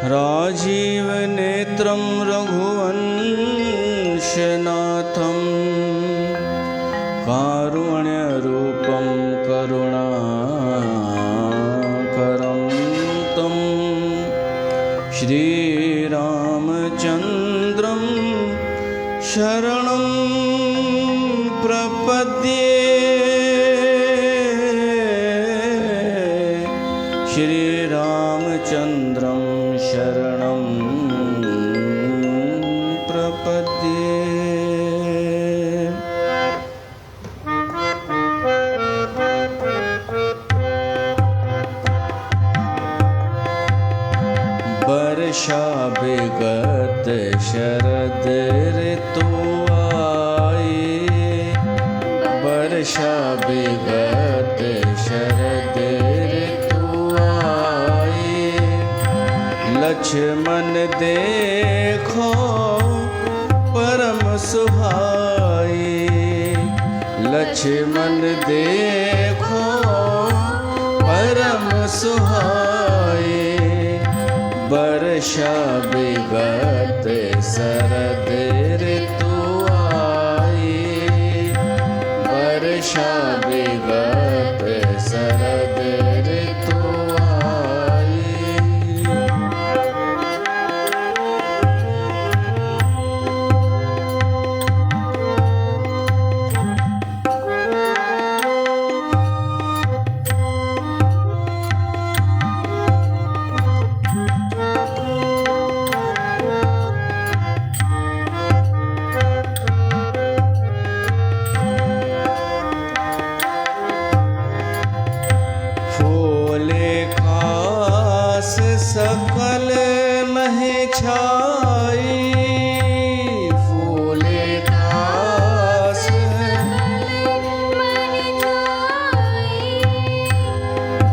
राजीव नेत्रं रघुवंशनाथं कारुण्यरूपं करुणाकरं तं श्रीरामचन्द्रं शरणं प्रपद्ये। श्रीरामचन्द्रं शरणं प्रपद्ये। वर्षा विगत शरद ऋतु आए, वर्षा विगत शरद ऋतु आए। लक्ष्मण देखो परम सुहाए, लक्ष्मण देखो परम सुहाए। वर्षा विगत शरद ऋतु आए, वर्षा विगत शरद ऋतु आए। सकल महे छाई, फूले खास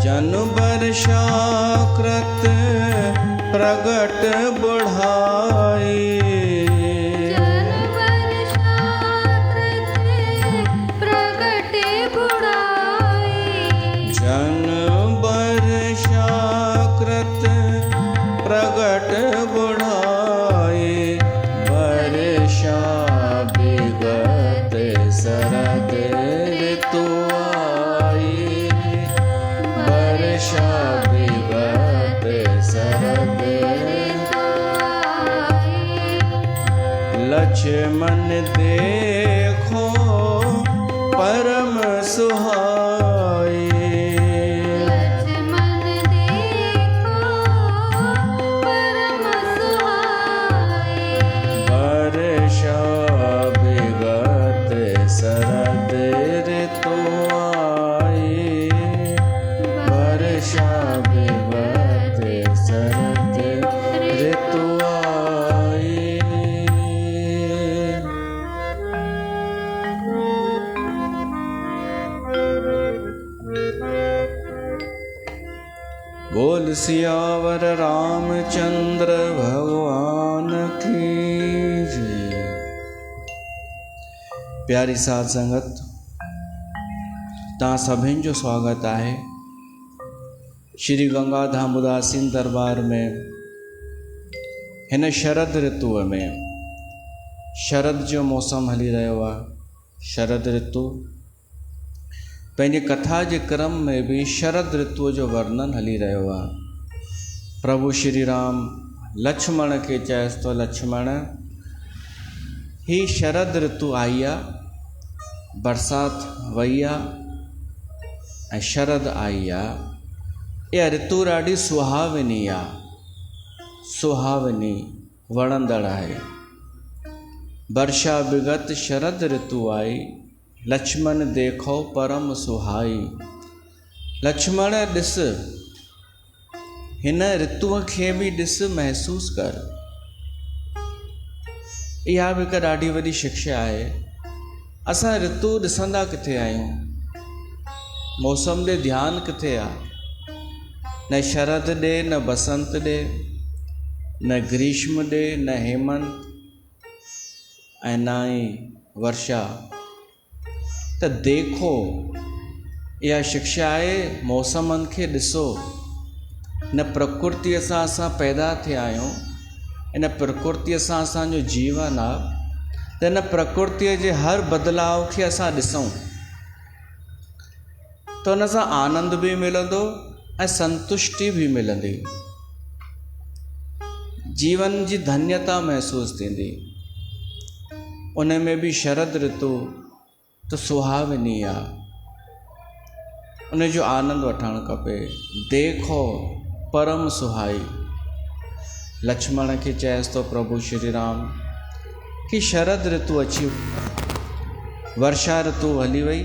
जन वर्षा कृत प्रगट बढ़ाई। प्रगट बढ़ाए। वर्षा विगत शरद ऋतु आए, वर्षा विगत शरद ऋतु आए। लक्ष्मण देखो परम सुहाए, शरद ऋतु आए, वर्षा विगत शरद ऋतु आए। बोल सियावर रामचंद्र भगवान की जय। प्यारी साध संगत, तव्हां सभिनि जो स्वागत आहे श्री गंगाधाम उदासीन दरबार में। हिन शरद ऋतुअ में शरद जो मौसम हली रहियो आहे। शरद ऋतु पंहिंजी कथा जे क्रम में भी शरद ऋतुअ जो वर्णन हली रहियो आहे। प्रभु श्री राम लक्ष्मण खे चएसि थो, लक्ष्मण ही शरद ऋतु आई आहे, बरसात वई आहे ऐं शरद आई आहे। इहा ऋतु ॾाढी सुहावनी आहे, सुहावनी वणंदड़ आहे। वर्षा विगत शरद ऋतु आई, लक्ष्मण देखो परम सुहाई। लक्ष्मण ॾिस, हिन ऋतुअ खे बि ॾिस, महसूस कर। इहा बि हिकु ॾाढी वॾी शिक्षा आहे। असां ऋतु ॾिसंदा किथे आहियूं, मौसम ॾे ध्यानु किथे आहे? न शरद ॾे, न बसंत ॾे, न ग्रीष्म ॾे, न हेमंत ऐं न ई वर्षा। त देखो, इहा शिक्षा आहे, मौसमनि खे ॾिसो, इन प्रकृतिअ सां असां पैदा थिया आहियूं, इन प्रकृतिअ सां असांजो जीवन आहे, त इन प्रकृतिअ जे हर बदिलाव खे असां ॾिसूं त उन सां आनंद बि मिलंदो ऐं संतुष्टि बि मिलंदी, जीवन जी धन्यता महसूसु थींदी। उन में बि शरद ऋतु त सुहावनी आहे, उन जो आनंद वठणु खपे। देखो परम सुहाई, लक्ष्मण खे चएसि थो प्रभु श्री राम कि शरद ऋतु अची, वर्षा ऋतु हली वई,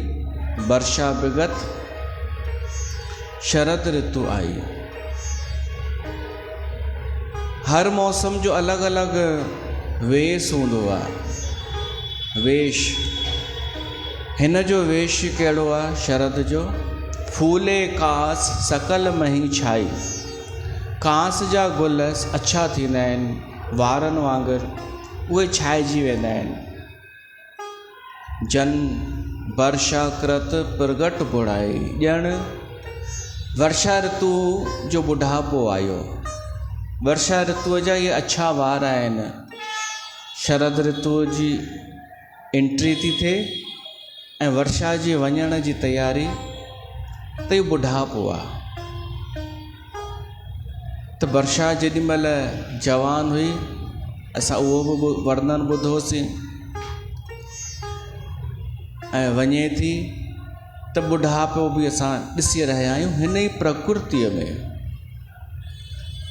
वर्षा विगत, शरद ऋतु आई। हर मौसम जो अलॻि अलॻि वेश हूंदो आहे। वेश, हिन जो वेश कहिड़ो आहे? शरद जो फूले कांस सकल मही छाई। कांस जा गुल अछा थींदा आहिनि, वारनि वांगुरु उहे छाइजी वेंदा आहिनि। जन वर्षा कृत प्रगट बुढ़ाई, ॼण वर्षा ऋतु जो बुढ़ापो आयो। वर्षा ऋतुअ जा इहे अछा वार आहिनि। शरद ऋतुअ जी एंट्री थी थिए ऐं वर्षा जी वञण जी तयारी, त इहो बुढ़ापो आहे। त वर्षा जेॾीमहिल जवान हुई, असां उहो बि वर्णन ॿुधोसीं, ऐं वञे थी त बुढ़ापो बि असां ॾिसी रहिया आहियूं। हिन ई प्रकृतिअ में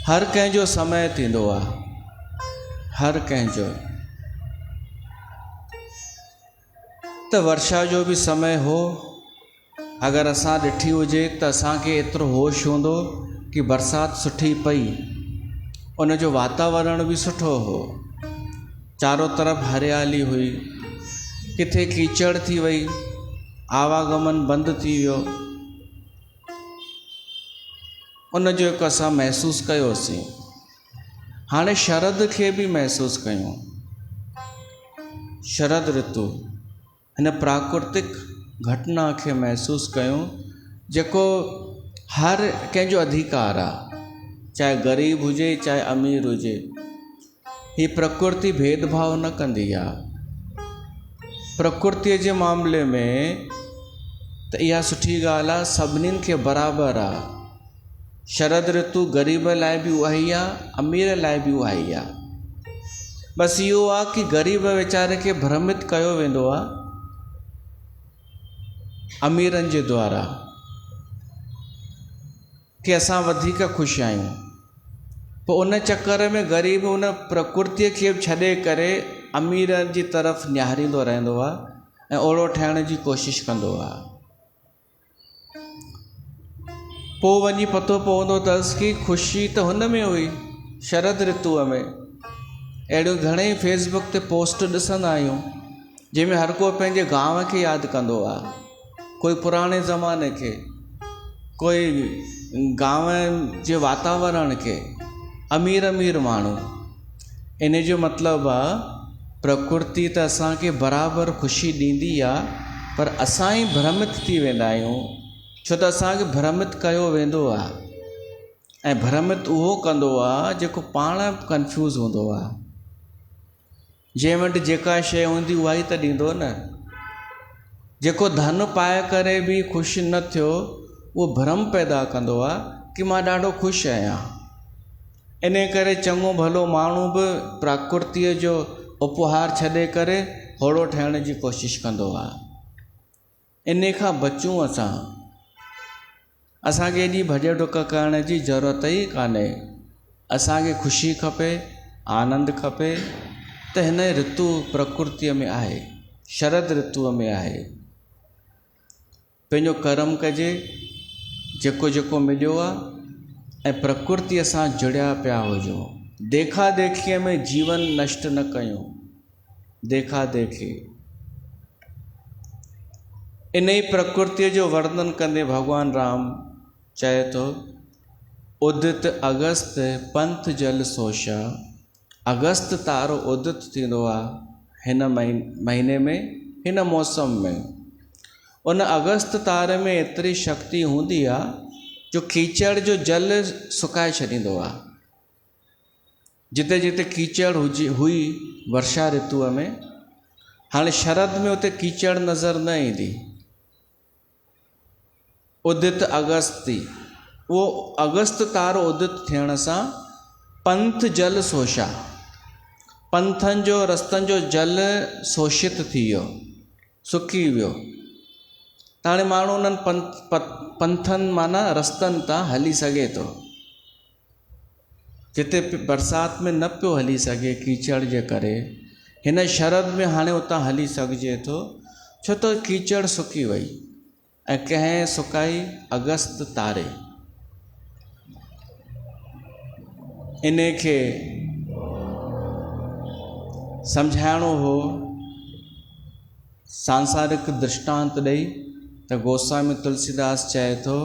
हर कंहिंजो समय थींदो आहे, हर कंहिंजो। त वर्षा जो बि समय हो, अगरि असां ॾिठी हुजे त असांखे एतिरो होश हूंदो कि बरसाति सुठी पई, उन जो वातावरण बि सुठो हो, चारों तरफ़ हरियाली हुई, किथे कीचड़ थी वई, आवागमन बंदि थी वियो, उन जो हिकु असां महसूसु कयोसीं। हाणे शरद खे बि महसूसु कयूं। शरद ऋतु, हिन प्राकृतिक घटना खे महसूसु कयूं, जेको हर कंहिंजो अधिकार आहे, चाहे ग़रीब हुजे चाहे अमीर हुजे। ही प्रकृति भेदभाव न कंदी आहे। प्रकृतिअ जे मामले में त इहा सुठी ॻाल्हि आहे, सभिनीनि खे बराबरि आहे। शरद ऋतु ग़रीब लाइ बि उहा ई आहे, अमीर लाइ बि उहा ई आहे। बसि इहो आहे कि ग़रीब वीचारे खे भ्रमित कयो वेंदो आहे अमीरनि जे द्वारा कि असां वधीक ख़ुशि आहियूं। पोइ उन चकर में ग़रीब उन प्रकृतिअ खे छॾे करे अमीरनि जी तरफ़ निहारींदो रहंदो आहे ऐं ओड़ो ठहिण जी कोशिशि कंदो आहे। पोइ वञी पतो पवंदो अथसि कि ख़ुशी त हुन में हुई, शरद ऋतुअ में। अहिड़ियूं घणेई फेसबुक ते पोस्ट ॾिसंदा आहियूं जंहिंमें हर को पंहिंजे गांव खे यादि कंदो आहे, कोई पुराणे ज़माने खे, कोई गांव जे वातावरण खे, अमीर अमीर माण्हू। इन जो मतिलबु आहे प्रकृति त असांखे बराबरि ख़ुशी ॾींदी आहे, पर असां ई भ्रमित थी वेंदा आहियूं, छो त असांखे भ्रमित कयो वेंदो आहे। ऐं भ्रमित उहो कंदो आहे जेको पाण कंफ्यूज़ हूंदो आहे। जंहिं वटि जेका शइ हूंदी उहा ई त ॾींदो न। जेको धन पाए करे बि ख़ुशि न थियो, उहो भ्रम पैदा कंदो आहे कि मां ॾाढो ख़ुशि आहियां। इन करे चङो भलो माण्हू बि प्रकृतिअ जो उपहार छॾे करे होड़ो ठहिण जी कोशिशि कंदो आहे। इन खां बचूं असां। असांखे एॾी भॼ डुक करण जी ज़रूरत ई कान्हे। असांखे ख़ुशी खपे, आनंद खपे, त हिन ऋतु प्रकृतिअ में आहे, शरद ऋतुअ में आहे। पंहिंजो कर्म कजे, जेको जेको मिलियो आहे, ऐं प्रकृतिअ सां जुड़िया पिया हुजूं। देखा देखीअ में जीवन नष्ट न कयूं, देखा देखी। इन ई प्रकृतिअ जो वर्णन कंदे भगवान राम चए थो, उदित अगस्त पंथ जल सोशा। अगस्त तारो उदित थींदो आहे हिन महीने में, हिन मौसम में। उन अगस्त तारे में एतिरी शक्ति हूंदी आहे जो कीचड़ जो जल सुकाए छॾींदो आहे। जिते जिते कीचड़ हुई वर्षा ऋतुअ में, हाणे शरद में उते कीचड़ नज़र न ईंदी। उदित अगस्ती, वो अगस्त तारो उदित थियण सां पंथ जल सोशा, पंथनि जो रस्तनि जो जल शोषित थी वियो, सुकी वियो। त हाणे माण्हू उन्हनि पंथनि माना रस्तनि तां हली सघे थो। जिते बरसात में न पियो हली सघे कीचड़ जे करे, हिन शरद में हाणे उतां हली सघिजे थो, छो त कीचड़ सुकी वई ऐं कंहिं सुकाई अगस्त तारे। इन खे सम्झाइणो हो सांसारिक दृष्टांत ॾेई त गोस्वामी तुलसीदास चए थो,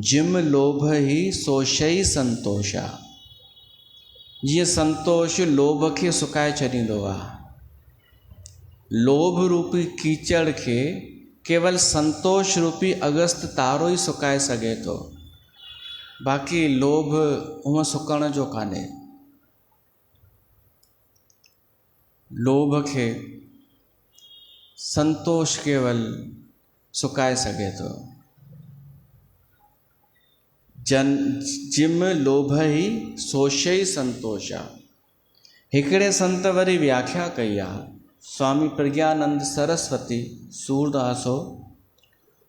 जिम लोभ ही सोशई संतोषा। जीअं संतोष लोभ खे सुकाए छॾींदो आहे, लोभ रूपी कीचड़ खे केवल संतोष रूपी अगस्त तारो ई सुकाए सघे थो। बाक़ी लोभ हूअं सुकण जो कान्हे। लोभ खे संतोष केवल सुकाए सघे थो। जिम लोभ ही सोशई संतोषा। हिकिड़े संत वरी व्याख्या कई आहे, स्वामी प्रज्ञानंद सरस्वती सूरदास हो,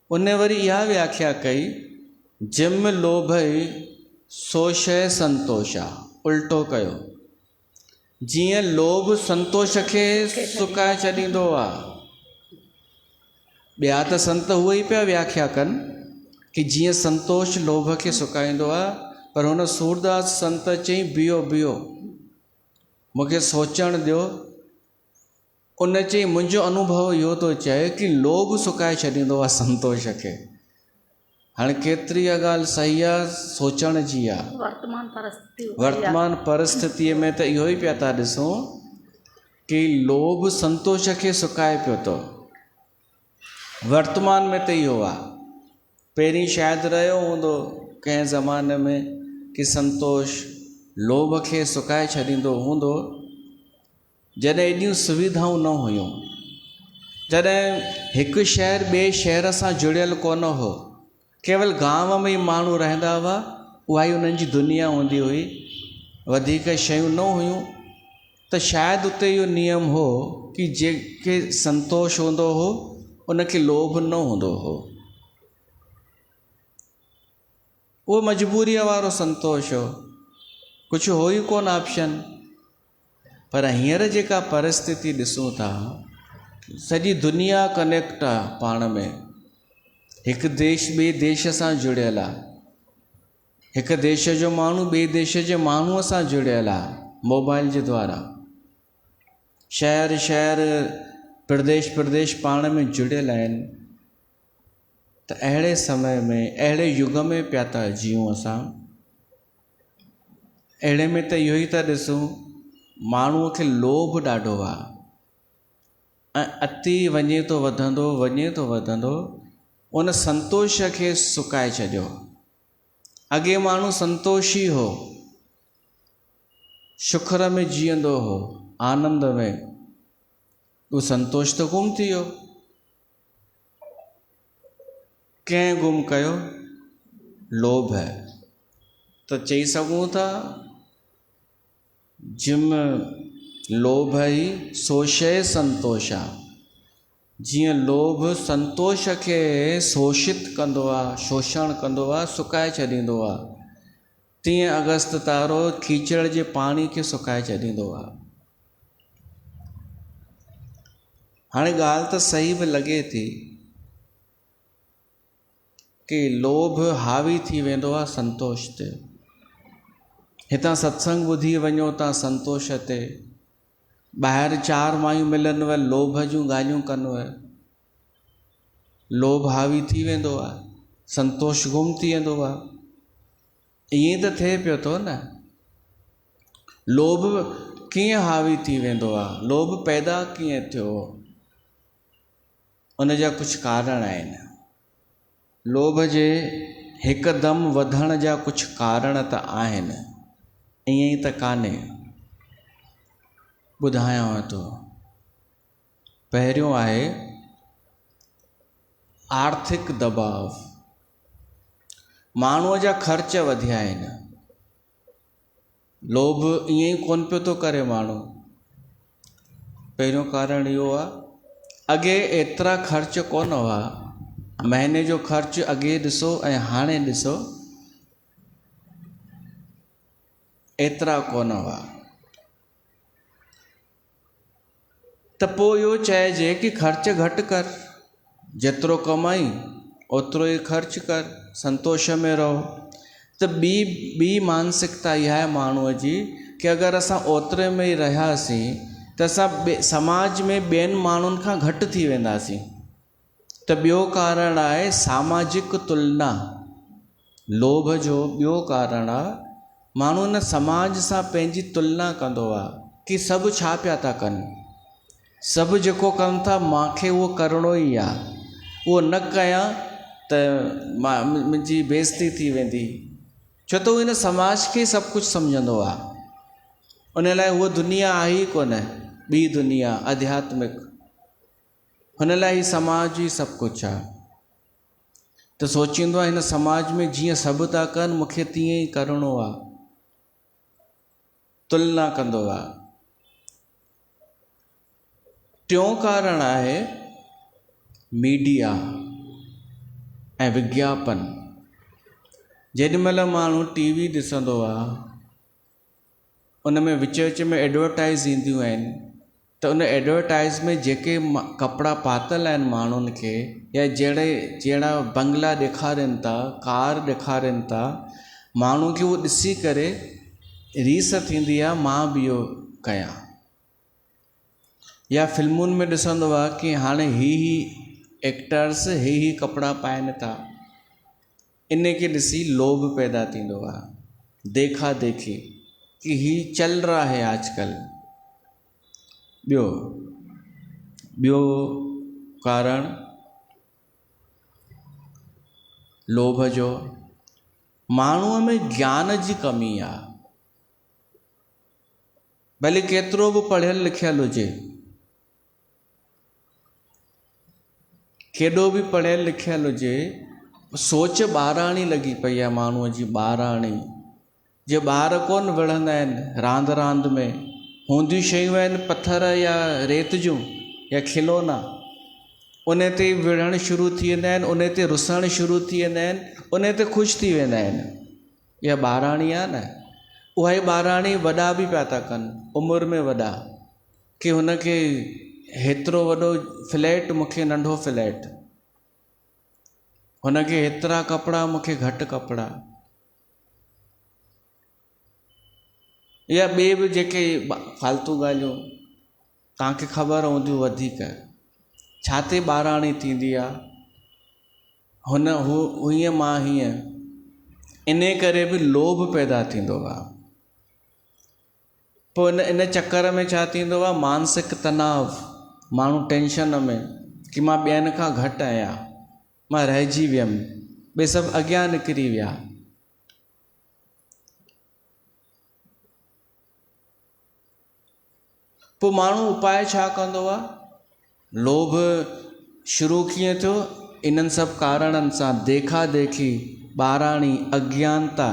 उन वरी इहा व्याख्या कई, जिम लोभ ही सोशय संतोषा। उल्टो कयो, जीअं लोभ संतोष खे सुकाए छॾींदो आहे, ॿिया त संत उहे ई पिया व्याख्या कनि कि जीअं संतोष लोभ खे सुकाईंदो आहे, पर हुन सूरदास संत चई बीहो बीहो, मूंखे सोचणु ॾियो। उन चई मुंहिंजो अनुभव इहो थो चए कि लोभ सुकाए छॾींदो आहे संतोष खे। हाणे केतिरी इहा ॻाल्हि सही आहे, सोचण जी आहे। वर्तमान परिस्थितीअ में त इहो ई पिया था ॾिसूं कि लोभ संतोष खे सुकाए पियो थो। वर्तमान में त इहो आहे। पहिरीं शायदि रहियो हूंदो कंहिं ज़माने में कि संतोष लोभ खे सुकाए छॾींदो हूंदो, जॾहिं एॾियूं सुविधाऊं न हुयूं, जॾहिं हिकु शहर ॿिए शहर सां जुड़ियल कोन हो, केवल गांव में ई माण्हू रहंदा हुआ, उहा ई उन्हनि जी दुनिया हूंदी हुई, वधीक शयूं न हुयूं। त शायदि उते इहो नियम हो कि जेके संतोष हूंदो हो उनखे लोभ न हूंदो हो। उहो मजबूरीअ वारो संतोष हो, कुझु हो ई कोन ऑप्शन। पर हींअर जेका परिस्थिति ॾिसूं था, सॼी दुनिया कनेक्ट आहे पाण में। हिकु देश ॿिए देश सां जुड़ियल आहे, हिकु देश जो माण्हू ॿिए देश जे माण्हूअ सां जुड़ियल आहे मोबाइल जे द्वारा। शहर शहर प्रदेश प्रदेश पाण में जुड़ियल आहिनि। त अहिड़े समय में, अहिड़े युग में पिया था जियूं असां। अहिड़े में त इहो ई था ॾिसूं, माण्हूअ खे लोभ ॾाढो आहे ऐं अति वञे थो वधंदो उन संतोष खे सुकाए छॾियो। अॻे माण्हू संतोषी हो, शुक्र में जीअंदो हो, आनंद में। उहो संतोष त गुम थी वियो। कंहिं गुम कयो? लोभ है। त चई सघूं था, जिम लोभ ही सोशय संतोषा। जीअं लोभ संतोष खे शोषित कंदो आहे, शोषण कंदो आहे, सुकाए छॾींदो आहे, तीअं अगस्त तारो कीचड़ जे पाणी खे सुकाए छॾींदो आहे। हाणे ॻाल्हि त सही बि लॻे थी कि लोभ हावी थी वेंदो आहे संतोष ते। हितां सत्संग ॿुधी वञो था संतोष ते, ॿाहिरि चार मायूं मिलनव, लोभ जूं ॻाल्हियूं कनव, लोभ हावी थी वेंदो आहे, संतोष गुम थी वेंदो आहे। ईअं त थिए पियो थो न। लोभ कीअं हावी थी वेंदो आहे, लोभ पैदा कीअं थियो, उन जा कुझु कारण आहिनि। लोभ जे हिकदमि वधण जा कुझु कारण त आहिनि, ईअं ई त कान्हे। ॿुधायांव थो। पहिरियों आहे आर्थिक दबाव। माण्हूअ जा ख़र्च वधिया आहिनि। लोभ ईअं ई कोन पियो थो करे माण्हू। पहिरियों कारण इहो आहे, अॻे एतिरा ख़र्च कोन हुआ। महीने जो ख़र्च अॻे ॾिसो ऐं हाणे ॾिसो, एतिरा कोन हुआ। त पोइ इहो चइजे कि ख़र्च घटि कर, जेतिरो कमाई ओतिरो ई ख़र्च कर, संतोष में रहो। त ॿी मानसिकता इहा आहे माण्हूअ जी कि अगरि असां ओतिरे में ई रहियासीं त असां समाज में ॿियनि माण्हुनि खां घटि थी वेंदासीं। त ॿियो कारण आहे सामाजिक तुलना। लोभ जो ॿियो कारण आहे, माण्हू हिन समाज सां पंहिंजी तुलना कंदो आहे कि सभु छा पिया था कनि, सभु जेको कनि था मूंखे उहो करिणो ई आहे, उहो न कयां त मुंहिंजी बेइज़ती थी वेंदी। छो त हिन समाज खे सभु कुझु सम्झंदो आहे। उन लाइ उहा दुनिया आहे ई कोन, ॿी दुनिया आध्यात्मिक, हुन लाइ ही समाज ई सभु कुझु आहे। त सोचींदो आहे हिन समाज में जीअं सभु था कनि मूंखे तीअं ई करिणो आहे, तुलना कंदो आहे। टियों कारण आहे मीडिया ऐं विज्ञापन। जेॾी महिल माण्हू टीवी ॾिसंदो आहे, उन में विच विच में एडवर्टाइज़ ईंदियूं आहिनि, त उन एडवर्टाइज़ में जेके कपिड़ा पातल आहिनि माण्हुनि खे, या जहिड़ा बंगला ॾेखारनि था, कार ॾेखारनि था, माण्हू खे उहो ॾिसी करे रीस थींदी आहे मां बि इहो कयां। या फिल्मुनि में ॾिसंदो आहे कि हाणे ही एक्टर्स ही कपिड़ा पाइनि था, इन खे ॾिसी लोभ पैदा थींदो आहे, देखा देखी कि ही चल रहा है आजकल। ॿियो कारण लोभ जो, माण्हूअ में ज्ञान जी कमी आहे। भले केतिरो बि पढ़ियल लिखियल हुजे, केॾो बि पढ़ियल लिखियल हुजे, सोच ॿाराणी लॻी पई आहे माण्हूअ जी, ॿाराणी। जे ॿार कोन विढ़ंदा आहिनि रांदि रांदि में, हूंदियूं शयूं आहिनि पथर या रेत जूं या खिलौना, उन ते विढ़णु शुरू थी वेंदा आहिनि, उन ते रुसणु शुरू थी वेंदा आहिनि, उन ते ख़ुशि थी वेंदा आहिनि। इहा ॿाराणी आहे न, उहा ई ॿाराणी वॾा बि पिया था कनि, उमिरि में वॾा, कि हुनखे हेतिरो वॾो फ्लैट, मूंखे नंढो फ्लैट, हुनखे हेतिरा कपिड़ा, मूंखे घटि कपिड़ा। या ॿिए बि जेके फालतू ॻाल्हियूं तव्हांखे ख़बर हूंदियूं वधीक, छा ते ॿाराणी थींदी आहे, हू हीअं मां हीअं, इन करे बि लोभ पैदा थींदो आहे। पोइ इन चक्कर में छा थींदो आहे, मानसिक तनाव, माण्हू टेंशन में कि मां ॿियनि खां घटि आहियां, मां रहिजी वियुमि, ॿिए सभु अॻियां निकिरी विया। पोइ माण्हू उपाय छा कंदो आहे? लोभ शुरू कीअं थियो? इन्हनि सभु कारणनि सां, देखा देखी, ॿाराणी, अज्ञानता।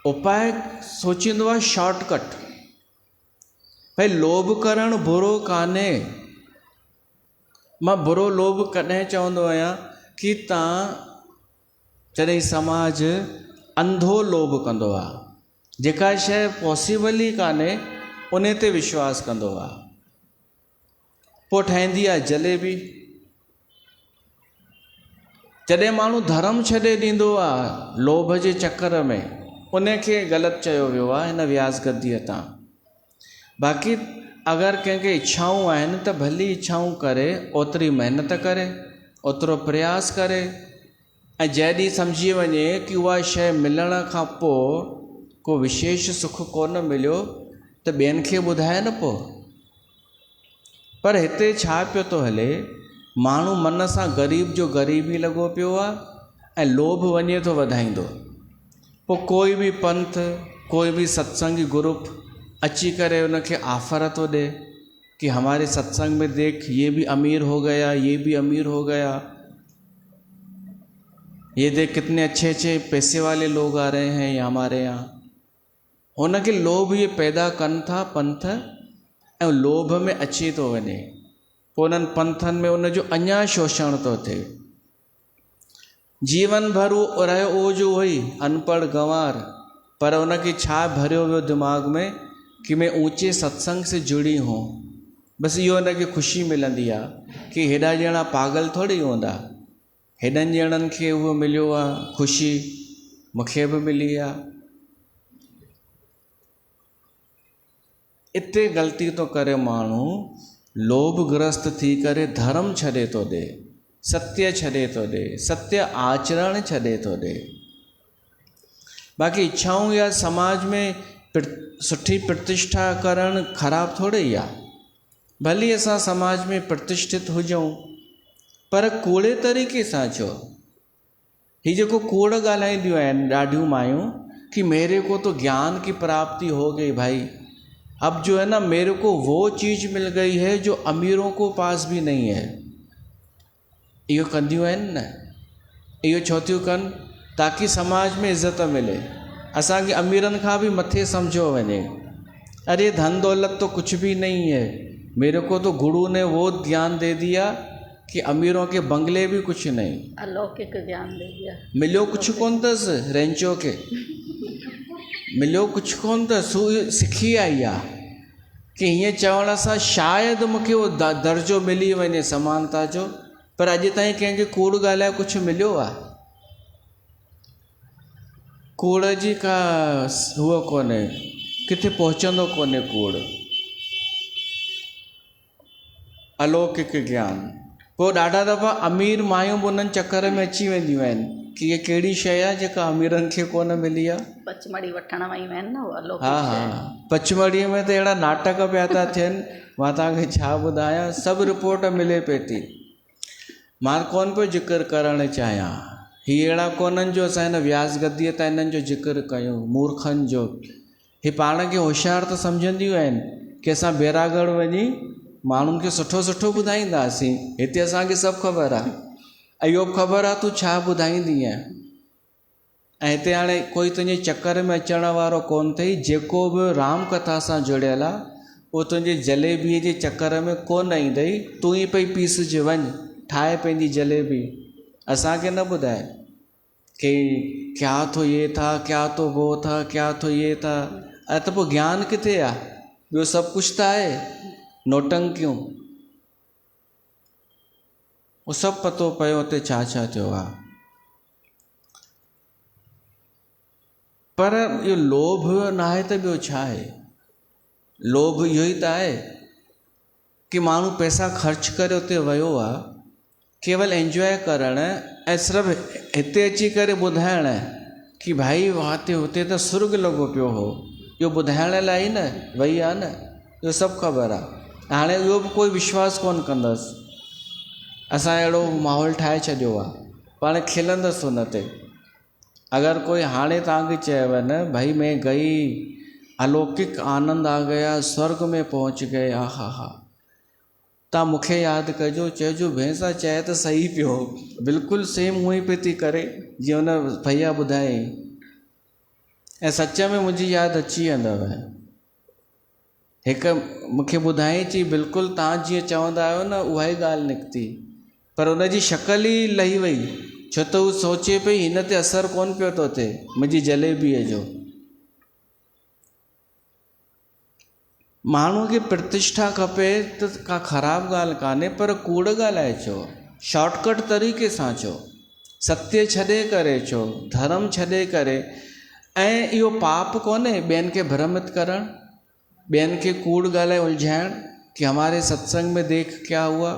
उपाय सोचींदो आहे शॉर्टकट, भई लोभ करणु बुरो कान्हे। मां बुरो लोभ कॾहिं चवंदो आहियां कि तव्हां जॾहिं समाज अंधो लोभ कंदो आहे, जेका शइ पॉसिबल ई कान्हे उन ते विश्वास कंदो आहे, पोइ ठहींदी आहे जलेबी। जॾहिं माण्हू धर्म छॾे ॾींदो आहे लोभ जे चक्कर में, उनखे ग़लति चयो वियो आहे हिन व्यास गद्दीअ तां। बाक़ी अगरि कंहिंखे इच्छाऊं आहिनि त भली इच्छाऊं करे, ओतिरी महिनत करे, ओतिरो प्रयास करे, ऐं जॾहिं सम्झी वञे कि उहा शइ मिलण खां पोइ को विशेष सुख कोन मिलियो त ॿियनि खे ॿुधाए न पोइ। पर हिते छा पियो थो हले, माण्हू मन सां ग़रीब जो ग़रीब ई लॻो पियो आहे, ऐं लोभ वञे थो वधाईंदो। पोइ कोई बि पंथ, कोई भी सत्संगी ग्रुप अची करे उनखे ऑफर तो दे कि हमारे सत्संग में देख ये भी अमीर हो गया, ये भी अमीर हो गया, ये देख कितने अच्छे अच्छे पैसे वाले लोग आ रहे हैं यहाँ हमारे यहाँ। उनखे लोभ ये पैदा कनि था पंथ, ऐं लोभ में अची तो वञे, पोइ उन्हनि पंथनि में उनजो अञा शोषण तो थिए। जीवन भर वो रहियो उहो जो वही अनपढ़ गंवार, पर उनखे छा भरियो वियो दिमाग़ में कि मैं ऊंचे सत्संग से जुड़ी हूँ। बस इहो उनखे ख़ुशी मिलंदी आहे कि हेॾा ॼणा पागल थोड़ी हूंदा, हेॾनि ॼणनि खे उहो मिलियो आहे ख़ुशी, मूंखे बि मिली आहे। इते ग़लती तो करे माण्हू, लोभग्रस्त थी करे धर्म छॾे थो ॾे, सत्य छॾे थो ॾे, सत्य आचरण छॾे थो ॾे। बाक़ी इच्छाऊं या समाज में सुठी प्रतिष्ठा करण ख़राब थोड़े ई आहे। भली असां समाज में प्रतिष्ठित हुजूं, पर कूड़े तरीक़े सां छो। ही जेको कूड़ ॻाल्हाईंदियूं आहिनि ॾाढियूं मायूं कि मेरे को तो ज्ञान की प्राप्ति हो गई भाई, अब जो है ना मेरे को वो चीज़ मिल गई है जो अमीरों को पास भी नहीं है। इहो कंदियूं आहिनि न, इहो छो थियूं कनि? ताकि समाज में इज़्ज़त मिले, असांखे अमीरनि खां भी मथे समझो वञे। अरे धन दौलत तो कुछ भी नहीं है, मेरे को तो गुरु ने वो ज्ञान दे दिया कि अमीरों के बंगले भी कुछ नहीं, अलौकिक ज्ञान दे दिया। मिलियो कुछ कोन अथसि रेंचो के, मिलियो कुछ कोन अथसि, सिखी आई आहे कि हीअं चवण सां शायदि मूंखे वो दर्जो मिली वञे समानता जो, पर अॼु ताईं कंहिंखे कूड़ ॻाल्हाए कुछ मिलियो आहे? कूड़ जी का हुओ कोन्हे, किथे पहुचंदो कोन्हे कूड़। अलौकिक ज्ञान। पोइ ॾाढा दफ़ा अमीर मायूं बि उन्हनि चकर में अची वेंदियूं आहिनि कि इहा कहिड़ी शइ आहे जेका अमीरनि खे कोन मिली आहे। पचमढ़ी वठण वयूं आहिनि न उहे अलौकिक। हा हा, पचमढ़ीअ में त अहिड़ा नाटक पिया था थियनि, मां तव्हांखे छा ॿुधायां, सभु रिपोर्ट मिले पई थी। मां कोन पियो ज़िक्र करणु चाहियां, हीअ अहिड़ा कोन्हनि जो असां हिन व्यास गद्दीअ तां हिननि जो ज़िक्र कयूं, मूर्खनि जो। ही पाण खे होशियार त सम्झंदियूं आहिनि कि असां बैरागढ़ वञी माण्हुनि खे सुठो सुठो ॿुधाईंदासीं, हिते असांखे सभु ख़बर आहे। इहो बि ख़बर आहे तूं छा ॿुधाईंदीअ, ऐं हिते हाणे कोई तुंहिंजे चकर में अचण वारो कोन अथई। जेको बि राम कथा सां जुड़ियल आहे उहो तुंहिंजे जलेबीअ जे चकर में कोन ईंदई। तूं ई पई पीसजे वञ, ठाहे पंहिंजी जलेबी, असांखे न ॿुधाए कि क्या तो ये था, क्या तो वो था, क्या तो ये था। अरे त पोइ ज्ञान किथे आहे? ॿियो सभु कुझु त आहे, नोटंकियूं। उहो सभु पतो पियो हुते छा छा थियो आहे। पर इहो लोभ न आहे त ॿियो छा आहे? लोभ इहो ई त आहे कि माण्हू पैसा ख़र्च करे उते वियो आहे केवल एंजॉय करण, ऐं सिर्फ़ु हिते अची करे ॿुधाइण कि भाई वाते हुते त सुर्ग लॻो पियो हो। इहो ॿुधाइण लाइ न वई आहे न, इहो सभु ख़बर आहे। हाणे इहो बि कोई विश्वास कोन कंदसि। असां अहिड़ो माहौल ठाहे छॾियो आहे, पाण खिलंदसि हुन ते। अगर कोई हाणे तव्हांखे चएव न भाई मैं गई, अलौकिक आनंद आ गया, स्वर्ग में पहुंच गए, हा हा हा, तव्हां मूंखे यादि कजो, चइजो भैंसा चए त सही पियो, बिल्कुलु सेम उहो ई पई थी करे जीअं हुन भैया ॿुधाई। ऐं सच में मुंहिंजी यादि अची वेंदव। हिकु मूंखे ॿुधाई चई बिल्कुलु तव्हां जीअं चवंदा आहियो न उहा ई ॻाल्हि निकिती, पर हुनजी शकल ई लही वई, छो त हू सोचे पई हिन ते असरु कोन पियो थो थिए मुंहिंजी जलेबीअ जो। माण्हू खे प्रतिष्ठा खपे त का ख़राबु ॻाल्हि कान्हे, पर कूड़ ॻाल्हाए छो, शॉर्टकट तरीक़े सां छो, सत्य छॾे करे छो, धर्म छॾे करे। ऐं इहो पाप कोन्हे ॿियनि खे भ्रमित करणु, ॿियनि खे कूड़ ॻाल्हाए उलझाइणु कि हमारे सत्संग में देख क्या हुआ।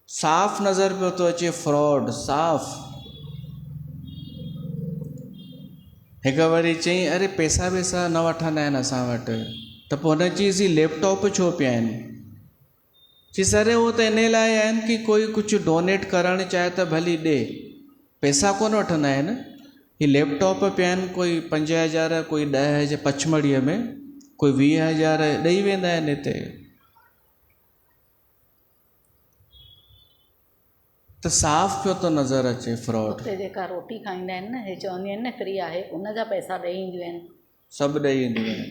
साफ़ नज़र पियो थो अचे फ्रॉड, साफ़। हिकु वरी चई अरे पैसा वैसा न वठंदा आहिनि असां वटि, त पोइ हुन चीज़ लैपटॉप छो पिया आहिनि? चई अरे उहो त इन लाइ आहिनि कि कोई कुझु डोनेट करणु चाहे त भली ॾे, पैसा कोन वठंदा आहिनि। ही लैपटॉप पिया आहिनि, कोई 5,000 कोई 10,000 पचमढ़ीअ में, कोई 20,000 ॾेई वेंदा आहिनि हिते। त साफ़ पियो थो नज़र अचे फ्रॉड। उते जेका रोटी खाईंदा आहिनि न, हे चवंदी आहिनि न फ्री आहे, उन जा पैसा ॾेई ईंदियूं आहिनि। सभु ॾेई ईंदियूं आहिनि,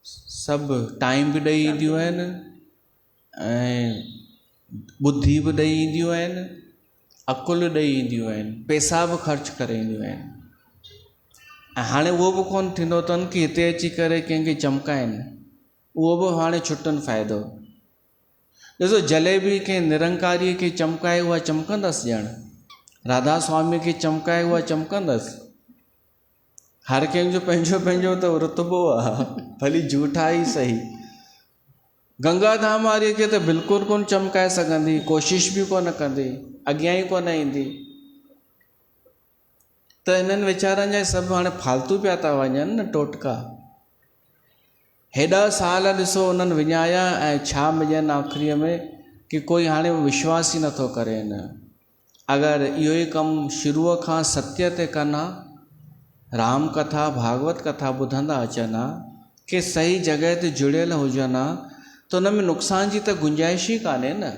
सभु टाइम बि ॾेई ईंदियूं आहिनि ऐं बुद्धि बि ॾेई ईंदियूं आहिनि, अकुलु ॾेई ईंदियूं आहिनि, पैसा बि ख़र्च करे ईंदियूं आहिनि। ऐं हाणे उहो बि कोन थींदो अथनि कि हिते अची करे कंहिंखे चमकाइनि, उहो बि हाणे छुटनि फ़ाइदो। ॾिसो, जलेबी कंहिं निरंकारी खे चमकाए उहा चमकंदसि, ॼण राधा स्वामी खे चमकाए उहा चमकंदसि। हर कंहिंजो पंहिंजो पंहिंजो त रुतबो आहे, भली झूठा ई सही। गंगाधाम वारीअ खे त बिल्कुलु कोन चमकाए सघंदी, कोशिशि बि कोन कंदी, अॻियां ई कोन ईंदी। त इन्हनि वीचारनि जा सभु हाणे फालतू पिया था वञनि न टोटका। हेॾा साल ॾिसो उन्हनि विञाया ऐं छा मिलनि आख़िरीअ में कि कोई हाणे विश्वास ई नथो करे। न अगरि इहो ई कमु शुरूअ खां सत्य ते कनि, राम कथा भागवत कथा ॿुधंदा अचनि, कि सही जॻह ते जुड़ियल हुजनि, त उन में नुक़सान जी त गुंजाइश ई कान्हे न,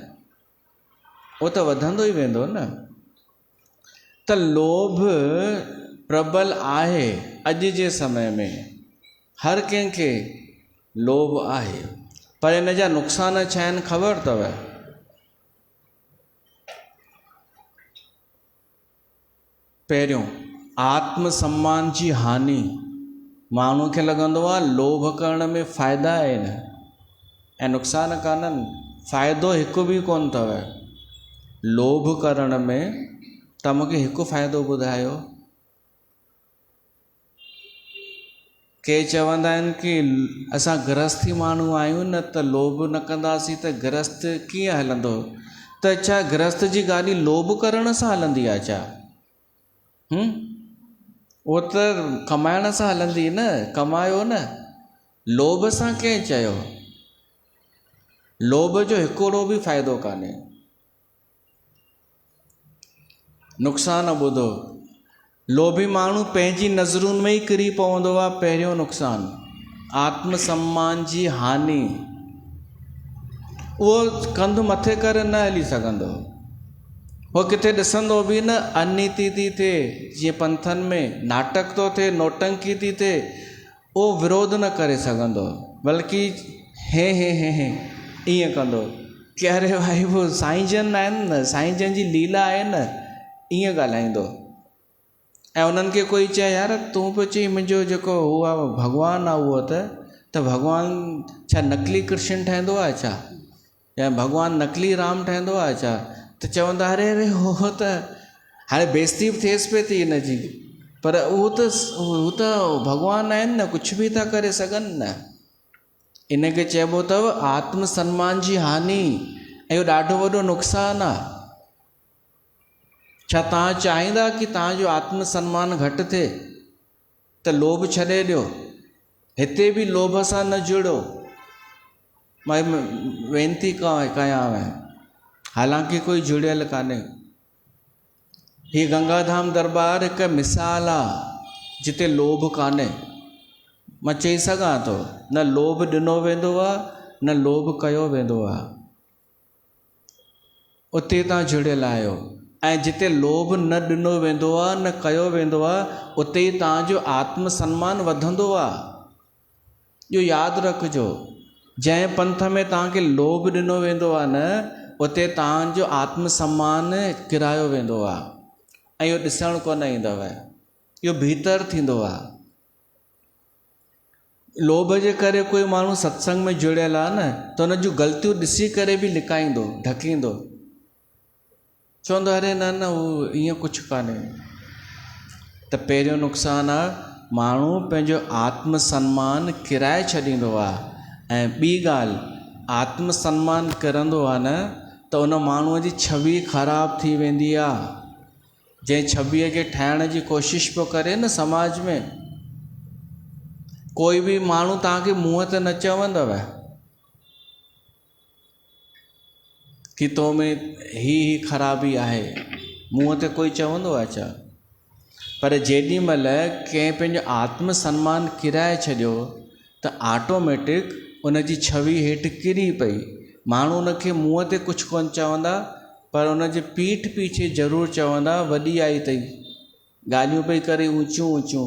उहो त वधंदो ई वेंदो न। त लोभ प्रबल आहे अॼु जे समय में, हर कंहिंखे लोभ आहे। पर इन जा नुक़सान छा आहिनि ख़बर अथव? पहिरियों, आत्म सम्मान जी हानि। माण्हू खे लॻंदो आहे लोभ करण में फ़ाइदा आहिनि ऐं नुक़सान कान्हनि। फ़ाइदो हिकु बि कोन अथव लोभ करण में। त मूंखे हिकु फ़ाइदो ॿुधायो। के चवंदा आहिनि कि असां गृहस्थी माण्हू आहियूं न, त लोभ न कंदासीं त गृहस्थ कीअं हलंदो? त छा गृहस्थ जी गाॾी लोभ करण सां हलंदी आहे छा? उहो त कमाइण सां हलंदी न, कमायो न। लोभ सां कंहिं चयो? लोभ जो हिकिड़ो बि फ़ाइदो कान्हे। नुक़सान ॿुधो, लोभी माण्हू पंहिंजी नज़रुनि में ई किरी पवंदो आहे। पहिरियों नुक़सान, आत्म सम्मान जी हानि। उहो कंधु मथे करे न हली सघंदो। उहो किथे ॾिसंदो बि न, अनीति थी थिए, जीअं पंथनि में नाटक थो थिए, नौटंकी थी थिए, उहो विरोध न करे सघंदो, बल्कि हे ईअं कंदो कि अरे भाई वो साईं जन आहिनि न, साईं जन जी लीला आहे न, ईअं ॻाल्हाईंदो। ऐं उन्हनि खे कोई चए यार तूं पियो चई मुंहिंजो जेको उहो आहे भॻवानु आहे, उहो त भॻवानु छा नकली कृष्ण ठहंदो आहे छा, या भॻवानु नकली राम ठहंदो आहे छा? त चवंदा अरे हो त हाणे बेइज़ती बि थिएसि पई थी हिन जी, पर उहो त भॻवानु आहिनि न, कुझु बि था करे सघनि न। इन खे चइबो अथव आत्म सम्मान जी हानि। ऐं इहो ॾाढो वॾो नुक़सानु आहे। छा तव्हां चाहींदा कि तव्हांजो आत्म सम्मान घटि थिए? त लोभ छॾे ॾियो, हिते बि लोभ सां न जुड़ो। मां वेनती कयांव, हालांकि कोई जुड़ियल कान्हे। ही गंगाधाम दरबार हिकु मिसाल आहे जिते लोभ कान्हे। मां चई सघां थो, न लोभ ॾिनो वेंदो आहे, न लोभ कयो वेंदो आहे। उते तव्हां जुड़ियल आहियो। ऐं जिते लोभ न ॾिनो वेंदो आहे, न कयो वेंदो आहे, उते ई तव्हांजो आत्म सम्मान वधंदो आहे। इहो यादि रखिजो। जंहिं पंथ में तव्हांखे लोभ ॾिनो वेंदो आहे न, उते तव्हांजो आत्म सम्मान किरायो वेंदो आहे। ऐं इहो ॾिसणु कोन ईंदव, इहो भीतर थींदो आहे। लोभ जे करे कोई माण्हू सत्संग में जुड़ियल आहे न, त हुन जूं ग़लतियूं ॾिसी करे बि लिकाईंदो, ढकींदो, चवंदो अरे न उहो ईअं कुझु कान्हे। त पहिरियों नुक़सानु आहे, माण्हू पंहिंजो आत्म सम्मान किराए छॾींदो आहे। ऐं ॿी ॻाल्हि, आत्म सम्मान करंदो आहे न, त उन माण्हूअ जी छवि ख़राबु थी वेंदी आहे। जंहिं छवीअ खे ठाहिण जी कोशिशि पियो करे न समाज में, कोई बि माण्हू तव्हांखे मुंहं ते न चवंदव कि तो में ही ख़राबी आहे। मुंहं ते कोई चवंदो आहे छा? पर जेॾी महिल कंहिं पंहिंजो आत्म सम्मान किराए छॾियो त ऑटोमेटिक उन जी छवि हेठि किरी पई। माण्हू उनखे मुंहं ते कुझु कोन चवंदा, पर उन जे पीठ पीछे ज़रूरु चवंदा वॾी आई अथई, ॻाल्हियूं पई करे ऊचियूं ऊचियूं।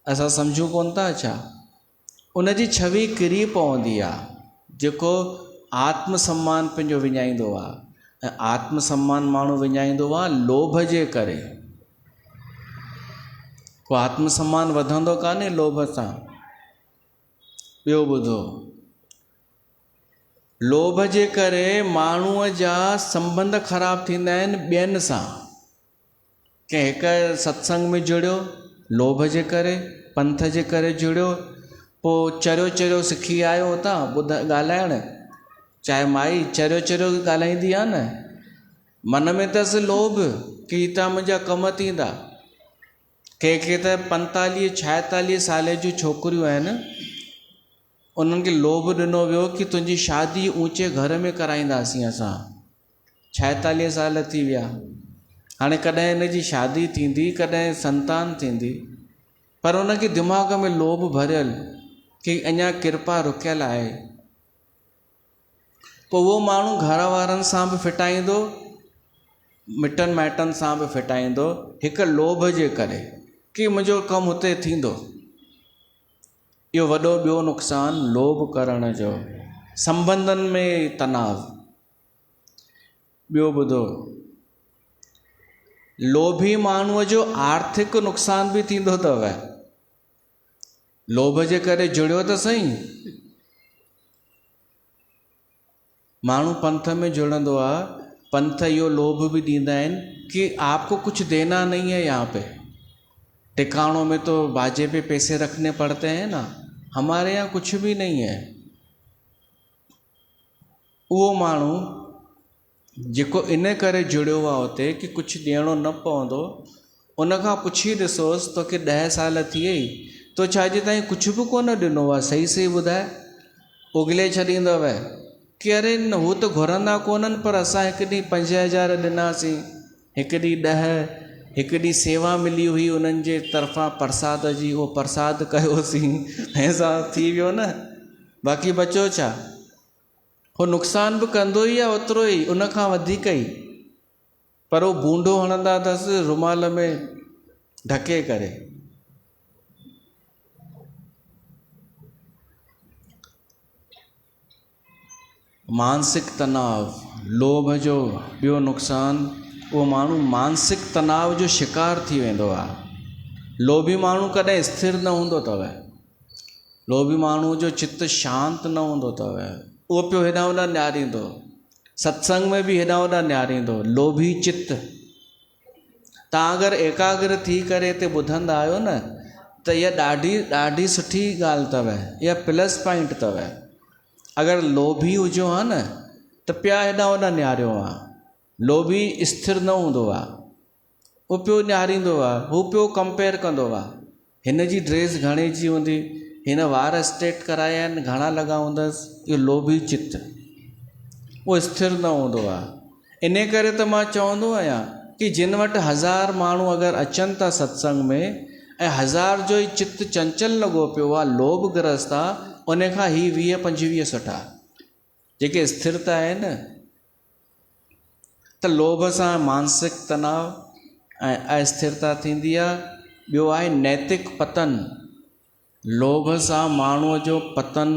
असां सम्झूं कोन था छा? उन जी छवि किरी पवंदी आहे। जेको आत्म सम्मान पंहिंजो विञाईंदो आहे, ऐं आत्म सम्मान माण्हू विञाईंदो आहे लोभ जे करे। को आत्म सम्मान वधंदो कान्हे लोभ सां। ॿियो ॿुधो, लोभ जे करे माण्हूअ जा संबंध ख़राब थींदा आहिनि ॿियनि सां। कंहिं हिकु सत्संग में जुड़ियो लोभ जे करे, पंथ जे करे जुड़ियो, पोइ चरियो चरियो सिखी आयो हुतां ॻाल्हाइणु, चाहे माई चरियो चरियो ॻाल्हाईंदी आहे न, मन में अथसि लोभ कि हितां मुंहिंजा कम थींदा। कंहिंखे त 45-46 साल जूं छोकिरियूं आहिनि, उन्हनि खे लोभ ॾिनो वियो कि तुंहिंजी शादी ऊचे घर में कराईंदासीं असां। 46 साल थी विया, हाणे कॾहिं हिन जी शादी थींदी, कॾहिं संतान थींदी, पर उनखे दिमाग़ में लोभ भरियल कि अञा कृपा रुकियल आहे। पोइ उहो माण्हू घर वारनि सां बि फिटाईंदो, मिटनि माइटनि सां बि फिटाईंदो, हिकु लोभ जे करे कि मुंहिंजो कमु हुते थींदो। इहो वॾो ॿियो नुक़सानु लोभ करण जो, संबंधनि में तनाव। ॿियो ॿुधो, लोभी माण्हूअ जो आर्थिक नुक़सान बि थींदो अथव। लोभ जे करे जुड़ियो त सही, माण्हू पंथ में जुड़ंदो आहे, पंथ इहो लोभ बि ॾींदा आहिनि कि आपको कुछ देना नहीं है, यहाँ पे टिकाणों में तो बाजे पे पैसे रखने पड़ते हैं ना, हमारे यहाँ कुछ भी नहीं है। उहो माण्हू जेको इन करे जुड़ियो आहे उते कि कुझु ॾियणो न पवंदो, उनखां पुछी ॾिसोसि तोखे 10 साल थी वई, तो छा अॼु ताईं कुझु बि कोन ॾिनो आहे, सही सही ॿुधाए। उगले छॾींदव कि अरे न, हू त घुरंदा कोन्हनि, पर असां हिकु ॾींहुं 5,000 ॾिनासीं, हिकु ॾींहुं 10, हिकु ॾींहुं सेवा मिली हुई उन्हनि जे तरफ़ां प्रसाद जी, उहो प्रसाद कयोसीं, ऐं सां थी वियो न। बाक़ी बचो छा? हो नुक़सान बि कंदो ई आहे ओतिरो ई, उनखां वधीक ई, पर उहो बूंडो हणंदा अथसि रुमाल में ढके करे। मानसिक तनाव, लोभ जो ॿियो नुक़सानु, उहो माण्हू मानसिक तनाव जो शिकार थी वेंदो आहे। लोभी माण्हू कॾहिं स्थिर न हूंदो अथव, लोभी माण्हू जो चित्त शांत न हूंदो अथव, उहो पियो हेॾां होॾां निहारींदो, सत्संग में बि हेॾां होॾां निहारींदो, लोभी चित्त। तव्हां अगरि एकाग्र थी करे हिते ॿुधंदा आहियो न, त इहा ॾाढी सुठी ॻाल्हि अथव, इहा प्लस पॉइंट अथव। अगरि लोभी हुजो हा न, त पिया हेॾां होॾां निहारियो आहे। लोभी स्थिर न हूंदो आहे, उहो पियो निहारींदो आहे, हू पियो कंपेयर कंदो आहे, हिन जी ड्रेस घणे जी हूंदी, हिन वार स्ट्रेट कराया आहिनि, घणा लॻा हूंदसि। इहो लोभी चित्त, उहो स्थिर न हूंदो आहे। इन करे त मां चवंदो आहियां कि जिन वटि 1000 माण्हू अगरि अचनि था सत्संग में, ऐं 1000 जो ई चित्त चंचल लॻो पियो आहे, लोभग्रस्त आहे, उन खां ही 20-25 सुठा जेके स्थिरता आहे न। त लोभ सां मानसिक तनाव ऐं अस्थिरता थींदी आहे। ॿियो आहे नैतिक पतन। लोभ सां माण्हूअ जो पतन,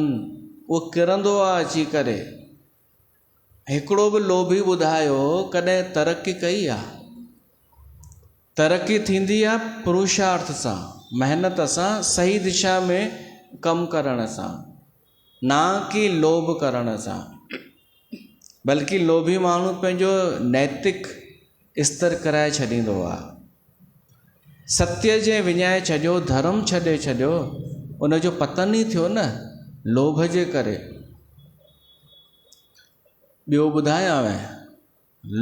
उहो किरंदो आहे अची करे। हिकिड़ो बि लोभी ॿुधायो कॾहिं तरक़ी कई आहे? तरक़ी थींदी आहे पुरुषार्थ सां, महिनत सां, सही दिशा में कमु करण सां, ना कि लोभ करण सां। बल्कि लोभी माण्हू पंहिंजो नैतिक स्तर कराए छॾींदो आहे, सत्य जे विञाए छॾियो, धर्म छॾे छॾियो, उनजो पतन ई थियो न लोभ जे करे। ॿियो ॿुधायांव,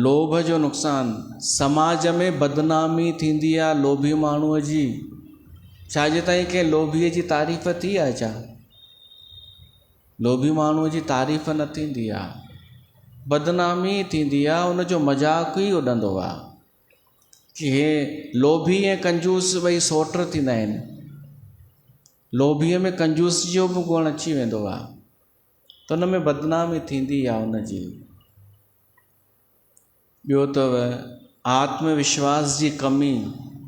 लोभ जो नुक़सानु, समाज में बदनामी थींदी आहे लोभी माण्हूअ जी। छा अॼु ताईं कंहिं लोभीअ जी तारीफ़ थी आहे छा? लोभी माण्हूअ जी तारीफ़ न थींदी आहे, बदनामी थींदी आहे, उनजो मज़ाक ई उॾंदो आहे। कि हे लोभी ऐं कंजूस ॿई सोट थींदा आहिनि। लोभीअ में कंजूस जो बि गुण अची वेंदो आहे त हुन में बदनामी थींदी आहे हुनजी। ॿियो अथव आत्मविश्वास जी कमी,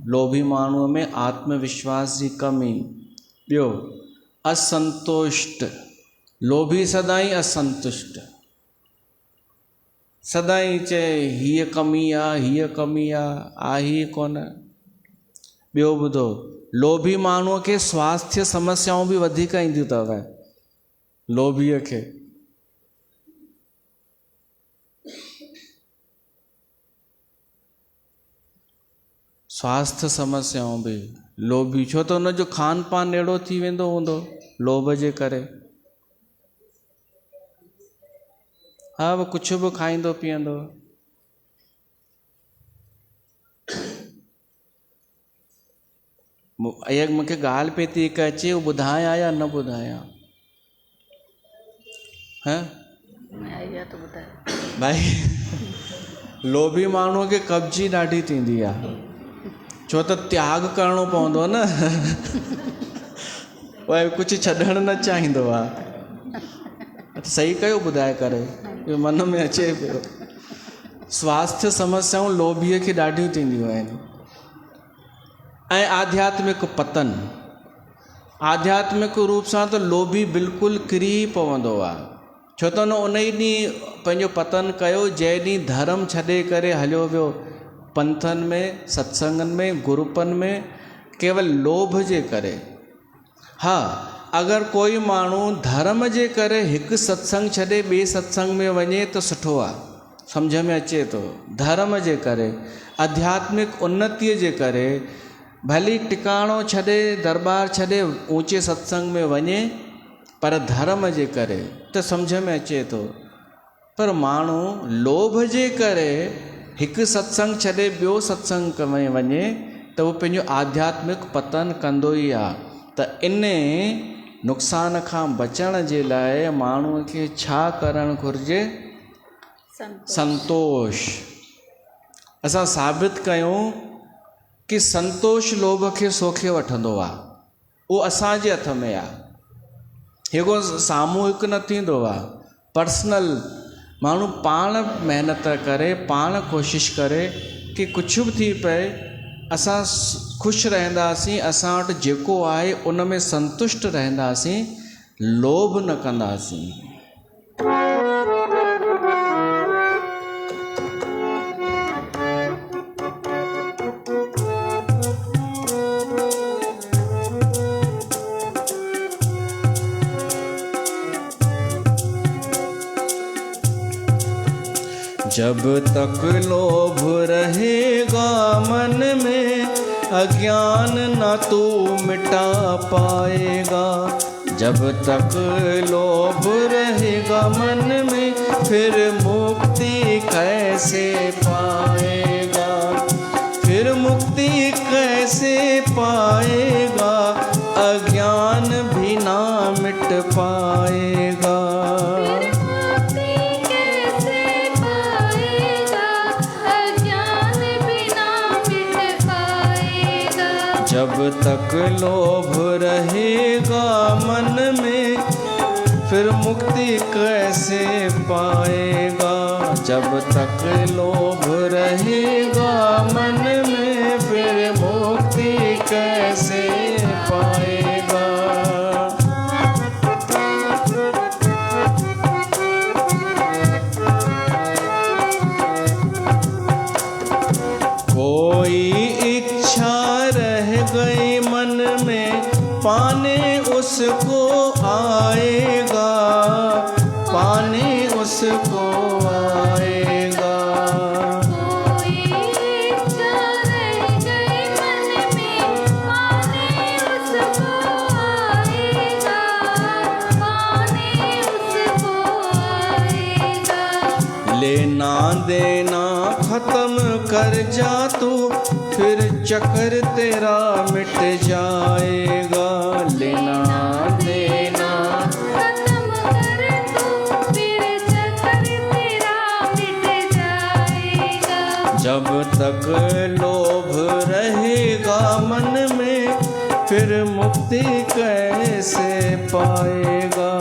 लोभी माण्हूअ में आत्मविश्वास जी कमी। ॿियो असंतुष्ट, लोभी सदाईं असंतुष्ट, सदाईं चए हीअ कमी आहे हीअ कमी आहे ई कोन। ॿियो ॿुधो, लोभी माण्हूअ खे स्वास्थ्य समस्याऊं बि वधीक ईंदियूं अथव। लोभीअ खे स्वास्थ्य समस्याऊं बि, लोभी छो त हुनजो खान पान अहिड़ो थी वेंदो हूंदो लोभ जे करे। हा वो कुछ भी खाईंदो पीअंदो। मूंखे ॻाल्हि पई थी हिकु अचे, उहो ॿुधायां या न ॿुधायां? भाई लोभी माण्हूअ खे कब्जी ॾाढी थींदी आहे, छो त त्याग करणो पवंदो न उहे कुझु छॾणु न चाहींदो आहे। सही कयो ॿुधाए करे, मन में अचे पियो। स्वास्थ्य समस्याऊं लोभीअ खे ॾाढियूं थींदियूं आहिनि। ऐं आध्यात्मिक पतन, आध्यात्मिक रूप सां त लोभी बिल्कुलु किरी पवंदो आहे, छो त उन ई ॾींहुं पंहिंजो पतन कयो जंहिं ॾींहुं धर्म छॾे करे हलियो वियो पंथनि में, सत्संगनि में, ग्रुपनि में, केवल लोभ जे करे। हा, अगरि कोई माण्हू धर्म जे करे हिकु सत्संग छॾे ॿिए सत्संग में वञे त सुठो आहे, सम्झ में अचे थो। धर्म जे करे, आध्यात्मिक उन्नतीअ जे करे भली टिकाणो छॾे, दरबार छॾे ऊंचे सत्संग में वञे, पर धर्म जे करे त सम्झ में अचे थो। पर माण्हू लोभ जे करे हिकु सत्संग छॾे ॿियो सत्संग में वञे त उहो पंहिंजो आध्यात्मिक पतन कंदो ई आहे। त इन नुक़सान खां बचण जे लाइ माण्हूअ खे छा करणु घुरिजे? संतोष। असां साबित कयूं कि संतोष लोभ खे सोखे वठंदो आहे, उहो असांजे हथ में आहे। हिकु सामूहिक न थींदो आहे, पर्सनल। माण्हू पाण महिनत करे, पाण कोशिशि करे कि कुझु बि थी पए असां ख़ुशि रहंदासीं, असां वटि जेको आहे उन में संतुष्ट रहंदासीं, लोभ न कंदासीं। जब तक लोभ रहेगा मन में, अज्ञान न तू मिटा पाएगा। जब तक लोभ रहेगा मन में, फिर मुक्ति कैसे पाएगा? फिर मुक्ति कैसे पाएगा? अज्ञान भी ना मिट पाएगा। जब तक लोभ रहेगा मन में, फिर मुक्ति कैसे पाएगा? जब तक लोभ रहेगा मन में, फिर मुक्ति कैसे पाएगा? कोई इच्छा रह गई मन में, पाने उसको आएगा, पाने उसको आएगा। कोई इच्छा रह गई मन में, पाने उसको आएगा, पाने उसको आएगा। लेना देना खत्म कर जा तू, फिर चक्कर तेरा मिट जाएगा। लेना देना खत्म कर तू, फिर चक्कर तेरा मिट जाएगा। जब तक लोभ मुक्ति कैसे पाएगा।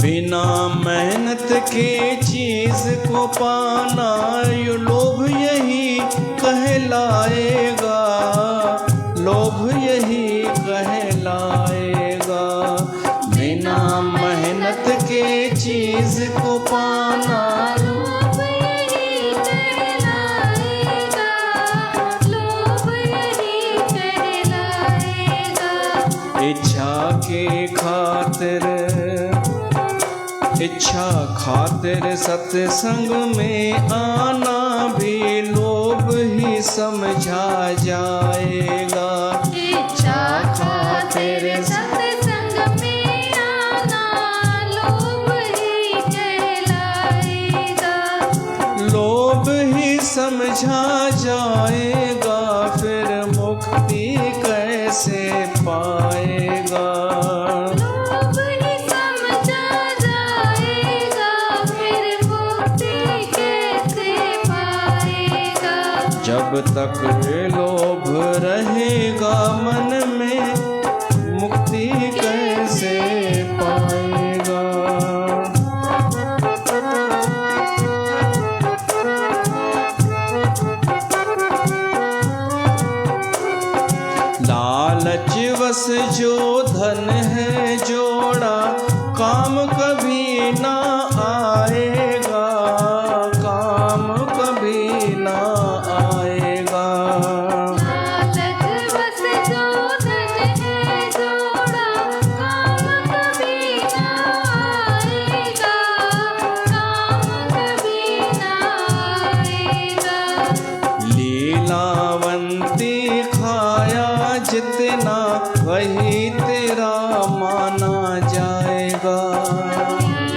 बिना मेहनत के चीज को पाना यो लोभ यही कहलाएगा, लोभ यही कहलाएगा। बिना मेहनत के चीज को पाना लोभ यही कहलाएगा, लोभ यही कहलाएगा। इच्छा के खातिर, इच्छा खातिर सत्संग में आना भी लोभ ही समझा जाएगा। इच्छा खातिर सत्संग में आना लोभ ही कहलाएगा। लोभ ही समझा जाएगा, फिर मुक्ति कैसे पाएगा। लोभ ही समझा जाएगा, फिर मुक्ति कैसे पाएगा। जब तक लोभ रहेगा मन में, मुक्ति कैसे पाएगा। लालच वश जो धन है जोड़ा, काम कभी ना आएगा, काम कभी ना आएगा। लालच बस जो धन है जोड़ा, काम कभी ना आएगा, काम कभी ना आएगा। लीलावंती खाया जितना वही तेरा माना जाएगा।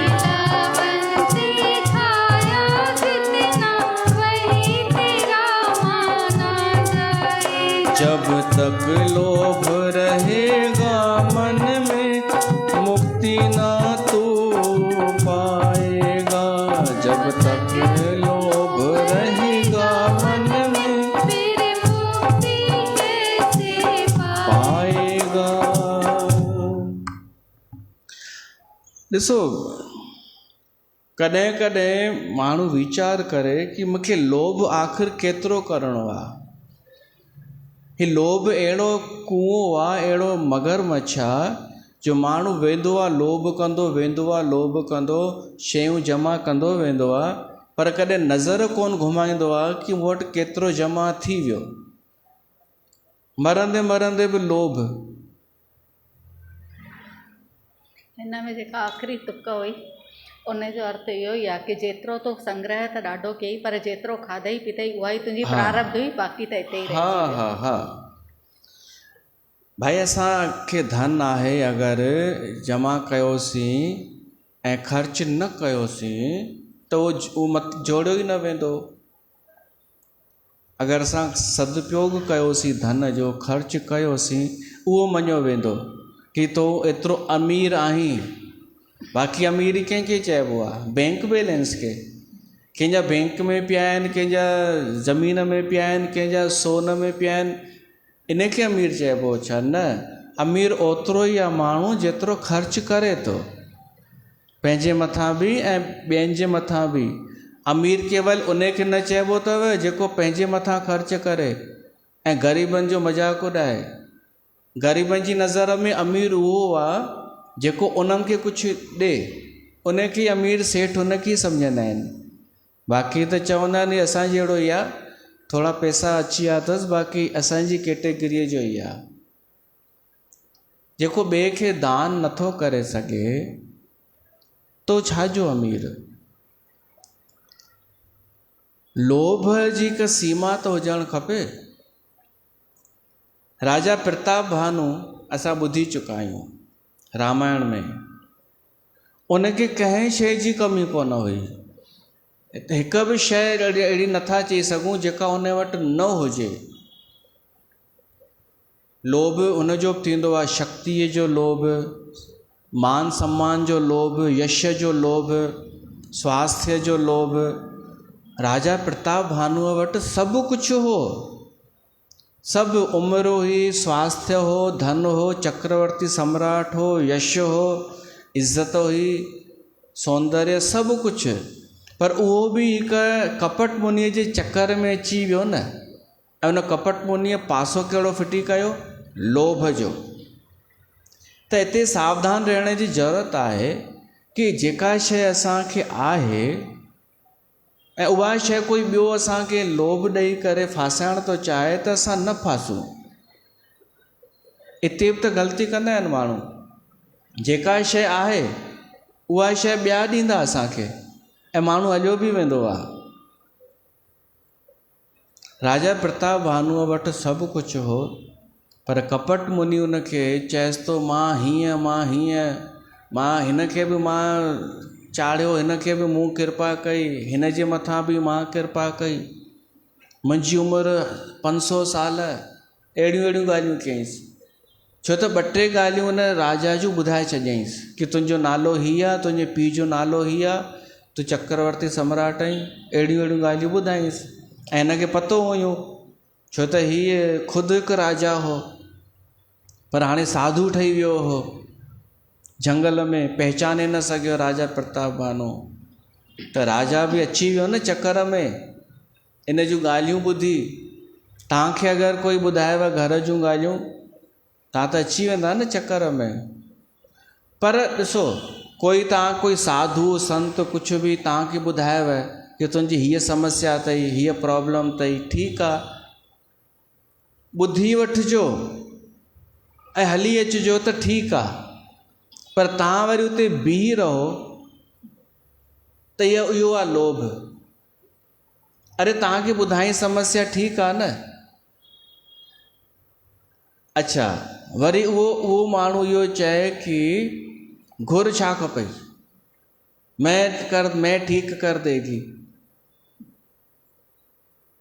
लीलावंती खाया जितना वही तेरा माना जाएगा। जब तक लोभ रहेगा मन में, मुक्ति ना तू पाएगा। जब तक लोभ रहेगा मन में, फिर मुक्ति कैसे पाएगा। ॾिसो, कॾहिं कॾहिं माण्हू वीचार करे कि मूंखे लोभ आख़िर केतिरो करिणो आहे। ही लोभ अहिड़ो कुओं आहे, अहिड़ो मगरमच्छ आहे जो माण्हू वेंदो आहे, लोभ कंदो वेंदो आहे, लोभ कंदो, शयूं जमा कंदो वेंदो आहे, पर कॾहिं नज़र कोन घुमाईंदो आहे कि मूं वटि केतिरो जमा थी वियो। मरंदे मरंदे बि लोभ। हिन में जेका आख़िरी तुक हुई उन जो अर्थ इहो ई आहे कि जेतिरो तो संग्रह त ॾाढो कई, पर जेतिरो खाधई पीतई उहा ई तुंहिंजी प्रारब्ध हुई, बाक़ी त हिते ई रही। हा हा हा भाई, असांखे धन आहे, अगरि जमा कयोसीं ऐं ख़र्च न कयोसीं त उहो मत जोड़ियो ई न वेंदो। अगरि असां सदुपयोग कयोसीं धन जो, ख़र्च कयोसीं, उहो मञियो वेंदो कि तो एतिरो अमीर आहीं। बाक़ी अमीरी कंहिंखे चइबो आहे? बैंक बैलेंस खे। कंहिंजा बैंक में पिया आहिनि, कंहिंजा ज़मीन में पिया आहिनि, कंहिंजा सोन में पिया आहिनि, इनखे अमीर चइबो छा? न, अमीर ओतिरो ई आहे माण्हू जेतिरो ख़र्च करे थो, पंहिंजे मथां बि ऐं ॿियनि जे मथां बि। अमीर केवल उनखे न चइबो अथव जेको पंहिंजे मथां ख़र्च करे ऐं ग़रीबनि जो मज़ाक़ उॾाए। ग़रीबनि जी नज़र में अमीर उहो आहे जेको उन्हनि खे कुझु ॾे, उनखे अमीर सेठ उनखे सम्झंदा आहिनि। बाक़ी त चवंदा आहिनि असांजे अहिड़ो ई आहे, थोरा पैसा अची विया अथसि, बाक़ी असांजी कैटेगरीअ जो ई आहे। जेको ॿिए खे दान नथो करे सघे तो छाजो अमीर? लोभ जी हिकु सीमा त हुजणु खपे। राजा प्रताप भानु असां ॿुधी चुका आहियूं रामायण में, उनखे कंहिं शइ जी कमी कोन हुई। हिकु बि शइ अहिड़ी नथा चई सघूं जेका उन वटि न हुजे। लोभ उनजो बि थींदो आहे, शक्तिअ जो लोभ, मान सम्मान जो लोभ, यश जो लोभ, स्वास्थ्य जो लोभ। राजा प्रताप भानुअ वटि सभु कुझु हो, सभु उमिरि हुई, स्वास्थ्य हो, धन हो, चक्रवर्ती सम्राट हो, यश हो, इज्जत हुई, सौंदर्य, सभु कुझु। पर उहो बि हिकु कपट मुनीअ जे चकर में अची वियो न। ऐं उन कपट मुनीअ पासो कहिड़ो फिटी कयो? लोभ जो। त हिते सावधान रहण जी ज़रूरत आहे कि जेका शइ असांखे आहे ऐं उहा शइ कोई ॿियो असांखे लोभ ॾेई करे फासाइण थो चाहे त असां न फासूं। हिते बि त ग़लती कंदा आहिनि माण्हू। जेका शइ आहे उहा शइ ॿिया ॾींदा असांखे ऐं माण्हू हलियो बि वेंदो आहे। राजा प्रताप भानुअ वटि सभु कुझु हो, पर कपट मुनि उनखे चएसि थो मां हीअं, मां हीअं, मां हिन खे बि मां चाढ़ियो, हिन खे बि मूं कृपा कई, हिन जे मथां बि मां कृपा कई, मुंहिंजी उमिरि 500 साल, अहिड़ियूं अहिड़ियूं ॻाल्हियूं कयईंसि। छो त 2-3 ॻाल्हियूं हुन राजा जूं ॿुधाए छॾियईंसि कि तुंहिंजो नालो हीअ आहे, तुंहिंजे पीउ जो नालो हीअ आहे, तूं चक्रवर्ती सम्राट आहीं, अहिड़ियूं अहिड़ियूं ॻाल्हियूं ॿुधाईंसि। ऐं हिनखे पतो हुयो छो त हीअ ख़ुदि हिकु राजा हो, पर हाणे साधू ठही वियो हो, जंगल में पहचाने न सघियो राजा प्रताप भानु। त राजा बि अची वियो न चकर में, इन जूं ॻाल्हियूं ॿुधी। तव्हांखे अगरि कोई ॿुधायव घर जूं ॻाल्हियूं, तव्हां त अची वेंदा न चकर में। पर ॾिसो, कोई साधु संत कुझु बि तव्हांखे ॿुधायव कि तुंहिंजी हीअ समस्या अथई, हीअ प्रॉब्लम अथई, ठीकु आहे, ॿुधी वठिजो ऐं हली अचिजो त ठीकु आहे। पर तव्हां वरी उते बीही रहो त इहो आहे लोभ। अरे तव्हांखे ॿुधाई समस्या ठीकु आहे न। अच्छा, वरी उहो माण्हू इहो चए कि घुर छा खपई, मैं ठीक कर देगी,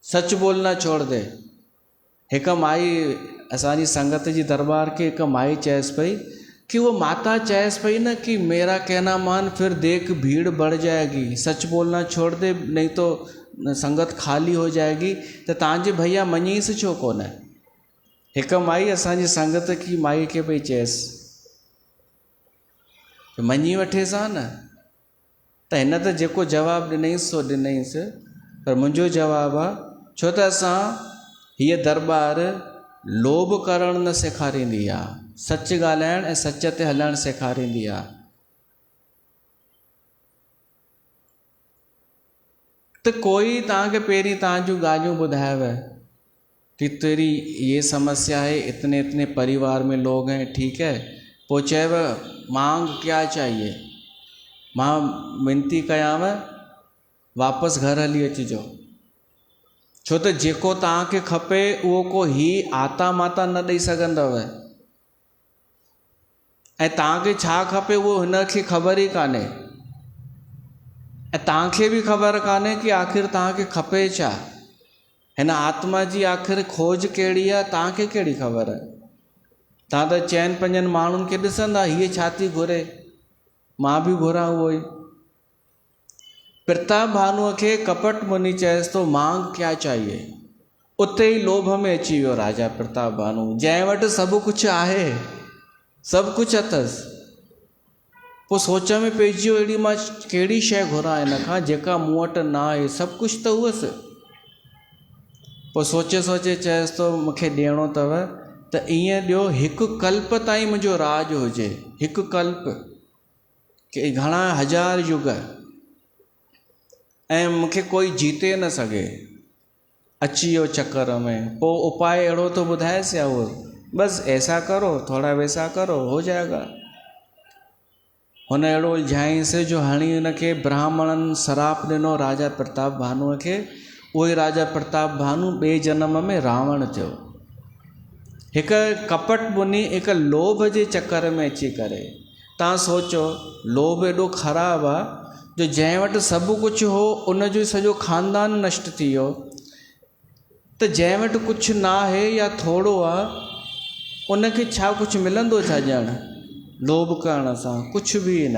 सच बोलना छोड़ दे। हिकु माई असांजी संगत जी दरबार के हिकु माई चएसि पई कि वो माता चएसि पई न कि मेरा कहना मान, फिर देख भीड़ बढ़ जाएगी, सच बोलना छोड़ दे, नहीं तो संगत खाली हो जाएगी। त तव्हांजे भैया मञीसि छो कोन? हिकु माई असांजी संगत की माई खे पई चएसि मञी वठेसि हा न। त हिन त जेको जवाबु ॾिनईंसि सो ॾिनईंसि, पर मुंहिंजो जवाबु आहे छो त असां हीअ दरबार लोभ करणु न सेखारींदी आहे, सच ॻाल्हाइणु ऐं सच ते हलणु सेखारींदी आहे। त कोई तव्हांखे पहिरीं तव्हां जूं ॻाल्हियूं ॿुधायव कि तेरी ये समस्या है, इतने इतने परिवार में लोग हैं, ठीक है, पोइ चयव मांग क्या चाहिए, मां विनती कयांव वापसि घर हली अचिजो। छो त जेको तव्हांखे खपे उहो को ही आता माता न ॾेई सघंदव, ऐं तव्हांखे छा खपे उहो हिनखे ख़बर ई कान्हे, ऐं तव्हांखे बि ख़बर कान्हे कि आख़िर तव्हांखे खपे छा। हिन आत्मा जी आख़िर खोज कहिड़ी आहे, तव्हांखे कहिड़ी ख़बर आहे। तव्हां त 4-5 माण्हुनि खे ॾिसंदा हीअ छा थी घुरे, मां बि घुरां उहो ई। प्रताप भानुअ खे कपट मुनि चएसि थो मांग क्या चाहिए, उते ई लोभ में अची वियो राजा प्रताप भानु, जंहिं वटि सभु कुझु आहे, सभु कुझु अथसि। पोइ सोच में पइजी वियो अहिड़ी मां कहिड़ी शइ घुरां हिन खां जेका मूं वटि न आहे, सभु कुझु त हुअसि। पोइ सोचे सोचे चएसि थो मूंखे ॾियणो अथव त ईअं ॾियो, हिकु कल्प ताईं मुंहिंजो राज हुजे, हिकु कल्प, कि घणा 1000 युग, ऐं मूंखे कोई जीते न सघे। अची वियो चक्कर में। पोइ उपाय अहिड़ो तो ॿुधाएसि या उहो, बस ऐसा करो, थोड़ा वैसा करो, हो जाएगा। हुन अहिड़ो उलझाईंसि जो हणी हुनखे ब्राह्मणनि सराप ॾिनो राजा प्रताप भानुअ खे। उहो ई राजा प्रताप भानु ॿिए जनम में रावण थियो। हिकु कपट मुनि हिकु लोभ जे चकर में अची करे। तव्हां सोचो, लोभ एॾो ख़राबु आहे जो जंहिं वटि सभु कुझु हो उनजो सॼो ख़ानदान नष्ट थी वियो। त जंहिं वटि कुझु न आहे या थोरो आहे, उनखे छा कुझु मिलंदो छा ॼण लोभ करण सां? कुझु बि न।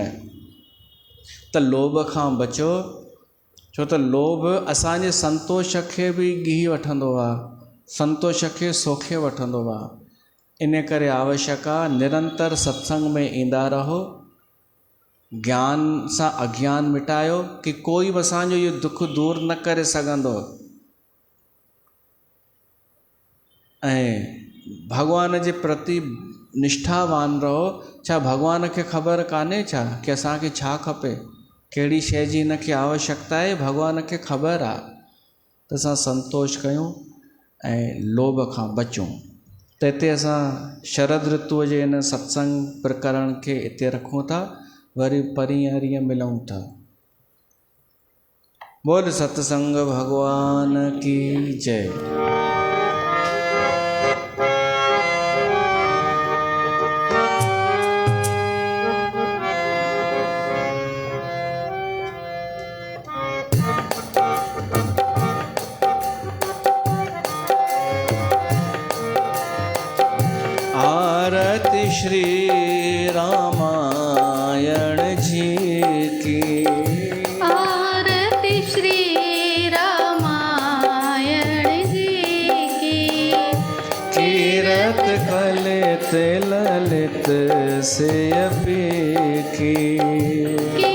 त लोभ खां बचो, छो त लोभ असांजे संतोष खे बि गिही वठंदो आहे, संतोष खे सोखे वठंदो आहे। इन करे आवश्यक आहे निरंतर सत्संग में ईंदा रहो, ज्ञान सां अज्ञान मिटायो कि कोई बि असांजो इहो दुख दूर न करे सघंदो। ऐं भॻवान जे प्रति निष्ठावान रहो। छा भॻवान खे ख़बर कान्हे छा कि असांखे छा खपे, कहिड़ी शइ जी हिनखे आवश्यकता आहे, भॻवान खे ख़बर आहे। त असां संतोष कयूं ऐं लोभ खां बचूं। त हिते असां शरद ऋतुअ जे हिन सत्संग प्रकरण खे हिते रखूं था, वरी परीहं हरीहं मिलूं था। बोल सत्संग भगवान की जय। आरती श्री रामायण जी की, आरती श्री रामायण जी की। कीरत कलित ललित से अपी की।